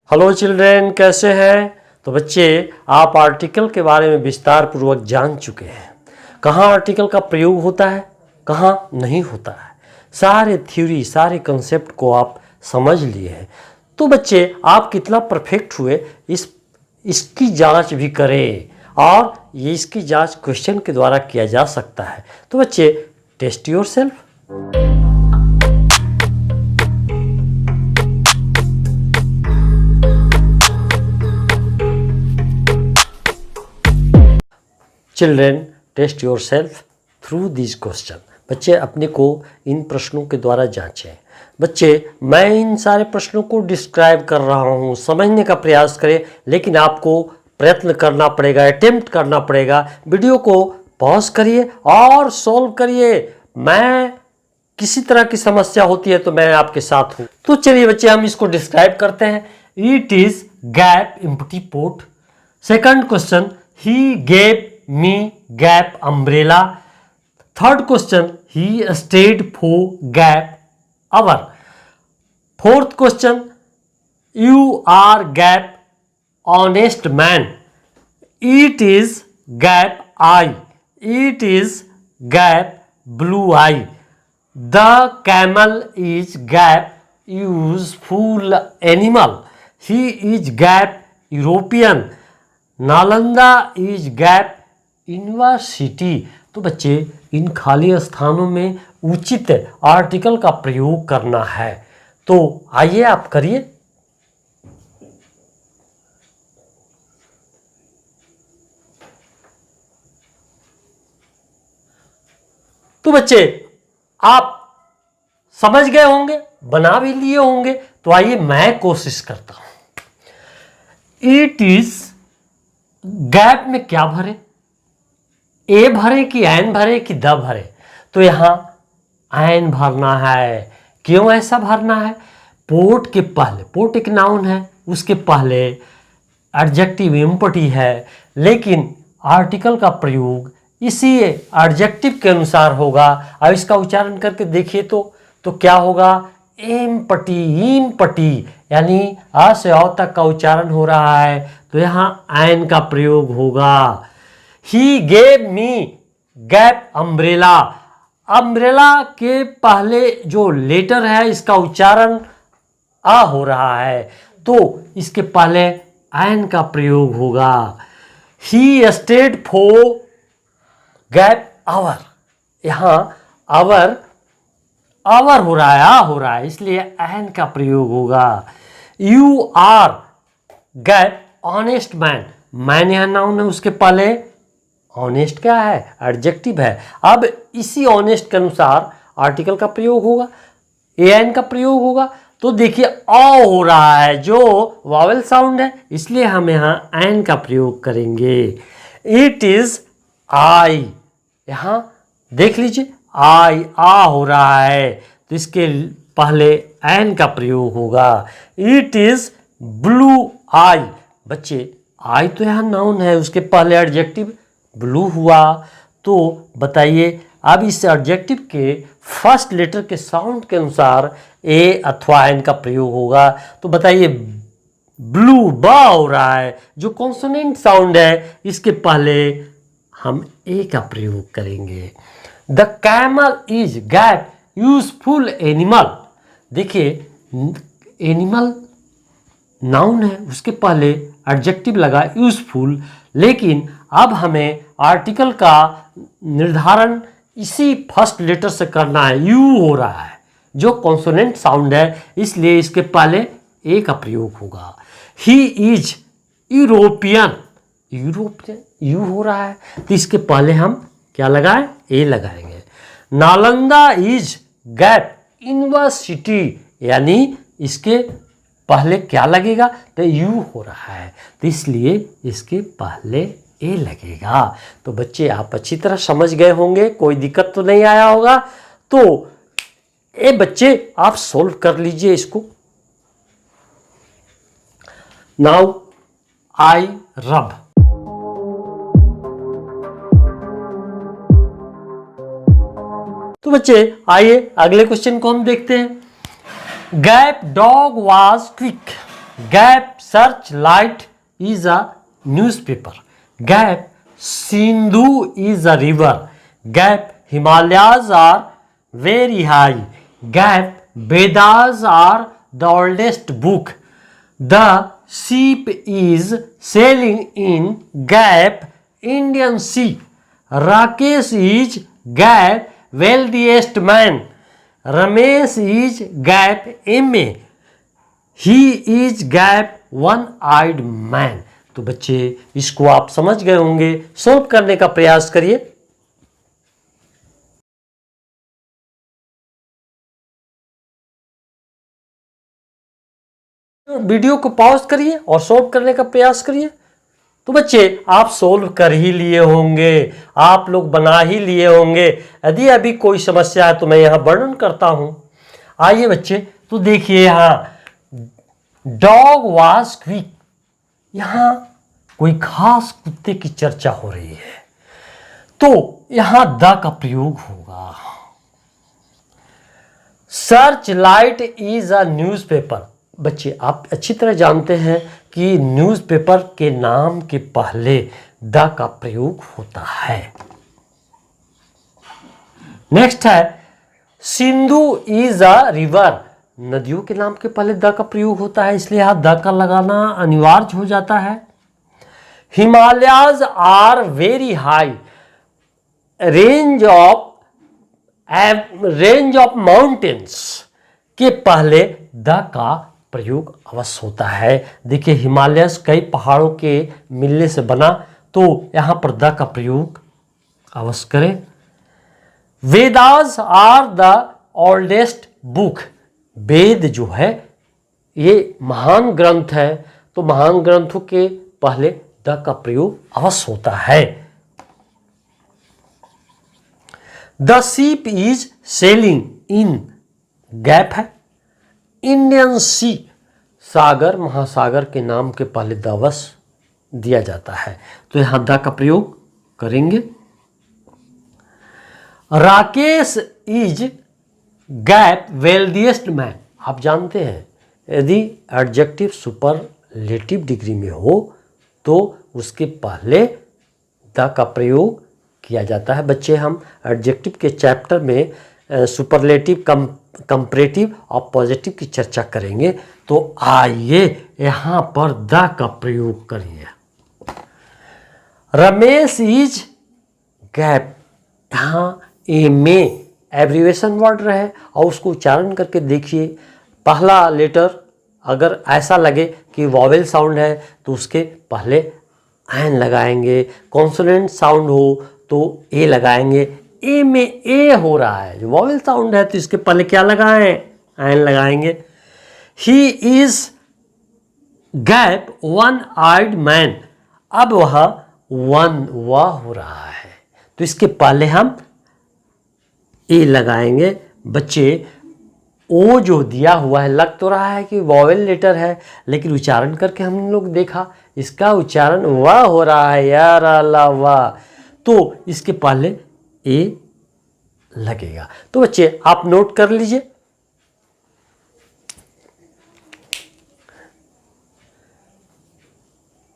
Hello children, कैसे हैं? तो बच्चे, आप आर्टिकल के बारे में विस्तार पूर्वक जान चुके हैं। कहाँ आर्टिकल का प्रयोग होता है, कहाँ नहीं होता है, सारे थ्योरी, सारे कंसेप्ट को आप समझ लिए हैं। तो बच्चे, आप कितना परफेक्ट हुए इसकी जांच भी करें, और ये इसकी जांच क्वेश्चन के द्वारा किया जा सकता है। तो बच्चे, test yourself. Children, test yourself through this question. बच्चे, अपने को इन प्रश्नों के द्वारा जांचें। बच्चे, मैं इन सारे प्रश्नों को डिस्क्राइब कर रहा हूँ, समझने का प्रयास करें, लेकिन आपको प्रयत्न करना पड़ेगा, अटेम्प्ट करना पड़ेगा। वीडियो को पॉज करिए और सॉल्व करिए। मैं किसी तरह की समस्या होती है तो मैं आपके साथ हूँ। तो चलिए बच्चे, हम इसको डिस्क्राइब करते हैं। It is gap empty pot. Second question, he gave me gap umbrella. Third question, he stayed for gap hour. Fourth question, you are gap honest man. It is gap eye. It is gap blue eye. The camel is gap useful animal. He is gap European. Nalanda is gap university. तो बच्चे, इन खाली स्थानों में उचित article का प्रयोग करना है। तो आइए आप करिए। तो बच्चे, आप समझ गए होंगे, बना भी लिए होंगे। तो आइए मैं कोशिश करता हूं। इट इज गैप में क्या भरे, ए भरे कि एन भरे कि द भरे? तो यहां एन भरना है। क्यों ऐसा भरना है? पोर्ट के पहले, पोर्ट एक नाउन है, उसके पहले एडजेक्टिव एम्पटी है, लेकिन आर्टिकल का प्रयोग इसी एडजेक्टिव के अनुसार होगा। अब इसका उच्चारण करके देखिए तो क्या होगा? एम्पटी, इम्पटी, यानी आ से औ तक का उच्चारण हो रहा है, तो यहाँ एन का प्रयोग होगा। He gave me gap umbrella. Umbrella के पहले जो लेटर है, इसका उच्चारण आ हो रहा है, तो इसके पहले एन का प्रयोग होगा। He stayed for gap hour. यहाँ आवर हो रहा है, आ हो रहा है, इसलिए एन का प्रयोग होगा। You are gap honest man. Man यहाँ नाउन है, उसके पहले ऑनेस्ट क्या है? एडजेक्टिव है। अब इसी ऑनेस्ट के अनुसार आर्टिकल का प्रयोग होगा, एन का प्रयोग होगा। तो देखिए, अ हो रहा है जो वावेल साउंड है, इसलिए हम यहाँ एन का प्रयोग करेंगे। It is I. यहाँ देख लीजिए, आई आ हो रहा है, तो इसके पहले एन का प्रयोग होगा। इट इज ब्लू आई। बच्चे, आई तो यहाँ नाउन है, उसके पहले एडजेक्टिव ब्लू हुआ। तो बताइए, अब इस एडजेक्टिव के फर्स्ट लेटर के साउंड के अनुसार ए अथवा एन का प्रयोग होगा। तो बताइए, ब्लू बा हो रहा है, जो कॉन्सोनेंट साउंड है, इसके पहले हम ए का प्रयोग करेंगे। The camel is gap useful animal. देखिए, एनिमल नाउन है, उसके पहले एडजेक्टिव लगा यूजफुल, लेकिन अब हमें आर्टिकल का निर्धारण इसी फर्स्ट लेटर से करना है। यू हो रहा है, जो कॉन्सोनेंट साउंड है, इसलिए इसके पहले ए का प्रयोग होगा। He is European. European you हो रहा है, तो इसके पहले हम क्या लगाएं? ए लगाएंगे। नालंदा इज गैप यूनिवर्सिटी, यानी इसके पहले क्या लगेगा? तो यू हो रहा है, तो इसलिए इसके पहले ए लगेगा। तो बच्चे, आप अच्छी तरह समझ गए होंगे, कोई दिक्कत तो नहीं आया होगा। तो ए बच्चे, आप सोल्व कर लीजिए इसको। नाउ आई रब। तो बच्चे, आइए अगले क्वेश्चन को हम देखते हैं। Gap dog was quick. Gap search light is a newspaper, gap Sindhu is a river, gap Himalayas are very high, gap Vedas are the oldest book, the ship is sailing in gap Indian Sea, Rakesh is gap wealthiest man, Ramesh is gap MA, he is gap one-eyed man। तो बच्चे इसको आप समझ गए होंगे, solve करने का प्रयास करिए। वीडियो को पॉज करिए और सॉल्व करने का प्रयास करिए। तो बच्चे आप सॉल्व कर ही लिए होंगे, आप लोग बना ही लिए होंगे। यदि अभी कोई समस्या है तो मैं यहाँ वर्णन करता हूँ। आइए बच्चे, तो देखिए यहाँ डॉग वाज क्विक, यहाँ कोई खास कुत्ते की चर्चा हो रही है, तो यहाँ द का प्रयोग होगा। Search light is a newspaper, बच्चे आप अच्छी तरह जानते हैं कि न्यूज़पेपर के नाम के पहले द का प्रयोग होता है। नेक्स्ट है सिंधु इज अ रिवर, नदियों के नाम के पहले द का प्रयोग होता है, इसलिए यहां द का लगाना अनिवार्य हो जाता है। Himalayas are very high, range of mountains के पहले द का प्रयोग अवश्य होता है। देखिए हिमालयस कई पहाड़ों के मिलने से बना, तो यहां पर द का प्रयोग अवश्य करें। Vedas are the oldest book, Veda जो है ये महान ग्रंथ है, तो महान ग्रंथों के पहले द का प्रयोग अवश्य होता है। The ship is selling in, gap है इंडियन सी, सागर महासागर के नाम के पहले द अवश्य दिया जाता है, तो यहां द का प्रयोग करेंगे। Rakesh is gap wealthiest man, आप जानते हैं यदि एडजेक्टिव सुपरलेटिव डिग्री में हो तो उसके पहले द का प्रयोग किया जाता है। बच्चे हम एडजेक्टिव के चैप्टर में सुपरलेटिव, कंपैरेटिव और पॉजिटिव की चर्चा करेंगे, तो आइए यहाँ पर द का प्रयोग करिए। रमेश इज गैप, यहाँ ए में एब्रीवेशन वर्ड रहे और उसको उच्चारण करके देखिए। पहला लेटर अगर ऐसा लगे कि वॉवेल साउंड है तो उसके पहले एन लगाएंगे, कॉन्सोनेंट साउंड हो तो ए लगाएंगे। ए में ए हो रहा है, जो वॉवेल साउंड है तो इसके पहले क्या लगाएं, एन लगाएंगे। He is gap one eyed man, अब वहाँ वन वह हो रहा है तो इसके पहले हम ए लगाएंगे। बच्चे ओ जो दिया हुआ है लग तो रहा है कि वॉवेल लेटर है, लेकिन उच्चारण करके हम लोग देखा इसका उच्चारण वाह हो रहा है, यार अल्लाह वाह, तो इसके पहले ए लगेगा। तो बच्चे आप नोट कर लीजिए।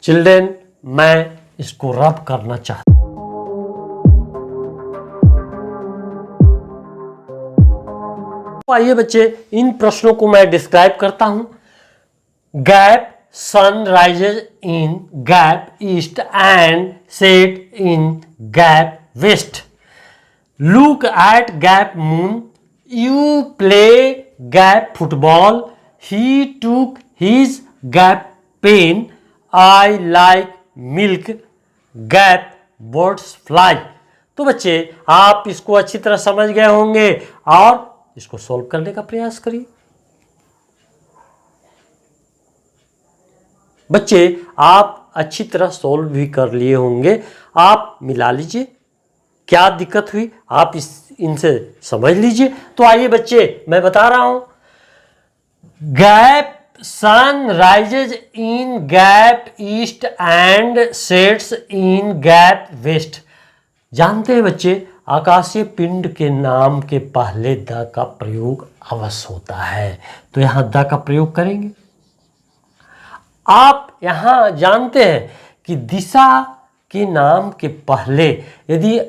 चिल्ड्रेन मैं इसको रब करना चाहता हूं। आइए बच्चे इन प्रश्नों को मैं डिस्क्राइब करता हूं। Gap sun rises in gap east and set in gap west, look at gap moon, you play gap football, he took his gap pen, I like milk, gap birds fly. तो बच्चे आप इसको अच्छी तरह समझ गए होंगे और इसको सॉल्व करने का प्रयास करिए। बच्चे आप अच्छी तरह सॉल्व भी कर लिए होंगे, आप मिला लीजिए क्या दिक्कत हुई आप इनसे समझ लीजिए। तो आइए बच्चे मैं बता रहा हूं, gap sun rises in gap east and sets in gap west. जानते हैं बच्चे आकाशीय पिंड के नाम के पहले द का प्रयोग अवश्य होता है, तो यहां द का प्रयोग करेंगे। आप यहाँ जानते हैं कि दिशा के नाम के पहले यदि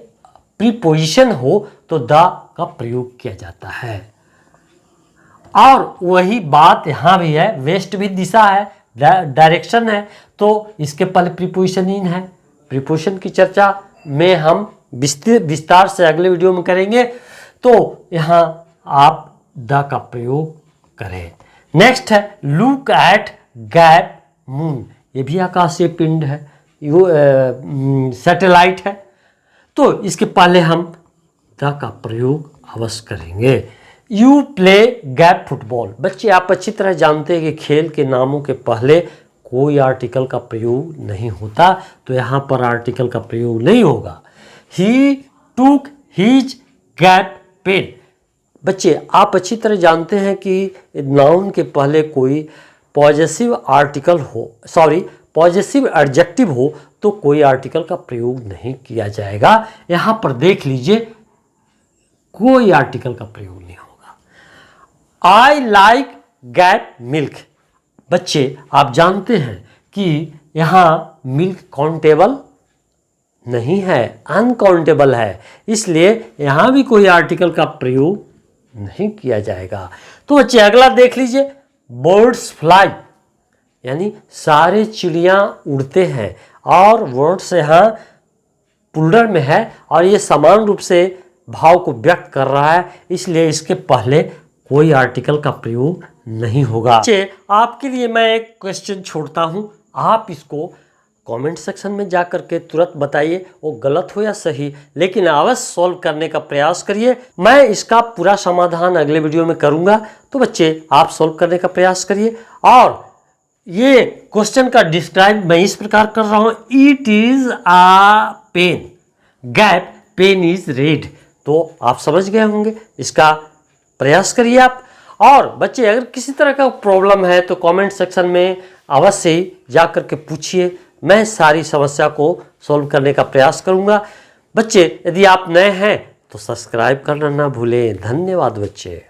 प्रीपोजिशन हो तो द का प्रयोग किया जाता है। और वही बात यहाँ भी है, वेस्ट भी दिशा है, डायरेक्शन है, तो इसके पहले प्रीपोजिशन इन है। प्रीपोजिशन की चर्चा में हम विस्तार से अगले वीडियो में करेंगे, तो यहाँ आप द का प्रयोग करें। नेक्स्ट है लुक एट गैप मून, ये भी आकाशीय पिंड है, सैटेलाइट है, तो इसके पहले हम द का प्रयोग अवश्य करेंगे। यू प्ले गैप फुटबॉल, बच्चे आप अच्छी तरह जानते हैं कि खेल के नामों के पहले कोई आर्टिकल का प्रयोग नहीं होता, तो यहाँ पर आर्टिकल का प्रयोग नहीं होगा। ही टूक हीज गैप पेन, बच्चे आप अच्छी तरह जानते हैं कि नाउन के पहले कोई पॉजेसिव आर्टिकल हो, सॉरी पॉजेसिव एडजेक्टिव हो तो कोई आर्टिकल का प्रयोग नहीं किया जाएगा। यहाँ पर देख लीजिए कोई आर्टिकल का प्रयोग नहीं होगा। आई लाइक गैप मिल्क, बच्चे आप जानते हैं कि यहाँ मिल्क काउंटेबल नहीं है, अनकाउंटेबल है, इसलिए यहाँ भी कोई आर्टिकल का प्रयोग नहीं किया जाएगा। तो बच्चे अगला देख लीजिए बर्ड्स फ्लाई, यानी सारे चिड़ियाँ उड़ते हैं, और वर्ड्स यहाँ प्लूरल में है और ये समान रूप से भाव को व्यक्त कर रहा है, इसलिए इसके पहले कोई आर्टिकल का प्रयोग नहीं होगा। बच्चे आपके लिए मैं एक क्वेश्चन छोड़ता हूँ, आप इसको कमेंट सेक्शन में जा कर के तुरंत बताइए, वो गलत हो या सही, लेकिन अवश्य सॉल्व करने का प्रयास करिए। मैं इसका पूरा समाधान अगले वीडियो में करूंगा, तो बच्चे आप सॉल्व करने का प्रयास करिए। और ये क्वेश्चन का डिस्क्राइब मैं इस प्रकार कर रहा हूँ, it is a pen gap pen is red, तो आप समझ गए होंगे, इसका प्रयास करिए आप। और बच्चे अगर किसी तरह का प्रॉब्लम है तो कमेंट सेक्शन में अवश्य ही जा कर के पूछिए, मैं सारी समस्या को सॉल्व करने का प्रयास करूंगा। बच्चे यदि आप नए हैं तो सब्सक्राइब करना ना भूलें। धन्यवाद बच्चे।